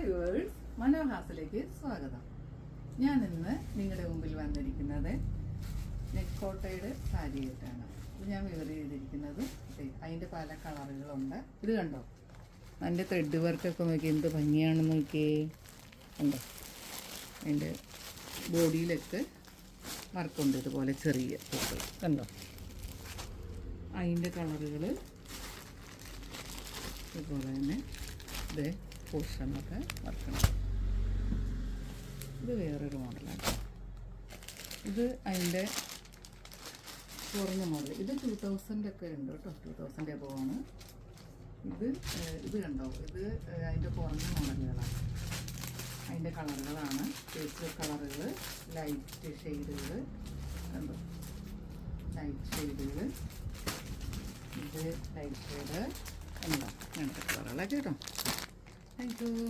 Hi verse, മനോഹാസിലേക്ക് സ്വാഗതം. ഞാൻ ഇന്ന് നിങ്ങളുടെ മുമ്പിൽ വന്നിരിക്കുന്നത് നെക്കോട്ടയുടെ സാരി ആയിട്ടാണ്. ഇത് ഞാൻ വെയർ ചെയ്തിരിക്കുന്നത്. അതിൻ്റെ പല കളറുകളുണ്ട്. ഇത് കണ്ടോ, അതിൻ്റെ ത്രെഡ് വർക്കൊക്കെ നോക്കി എന്ത് ഭംഗിയാണെന്ന് നോക്കിയേ. കണ്ടോ, അതിൻ്റെ ബോഡിയിലൊക്കെ വർക്കുണ്ട്, ഇതുപോലെ ചെറിയ പൂക്കൾ കണ്ടോ. അതിൻ്റെ കളറുകൾ ഇതുപോലെ തന്നെ ഇത് പോർഷനൊക്കെ വർക്കണം. ഇത് വേറൊരു മോഡലാണ്. ഇത് അതിൻ്റെ കുറഞ്ഞ മോഡൽ. ഇത് 2000 ഒക്കെ ഉണ്ട് കേട്ടോ, 2000 എബോവാണ്. ഇത് കണ്ടോ, ഇത് അതിൻ്റെ കുറഞ്ഞ മോഡലുകളാണ്. അതിൻ്റെ കളറുകളാണ് പേസ്റ്റൽ കളറുകൾ, ലൈറ്റ് ഷെയ്ഡുകൾ കണ്ടോ, ലൈറ്റ് ഷെയ്ഡുകൾ. ഇത് ലൈറ്റ് ഷെയ്ഡ് എന്താ അങ്ങനത്തെ കളറുകളൊക്കെ കേട്ടോ. Thank you.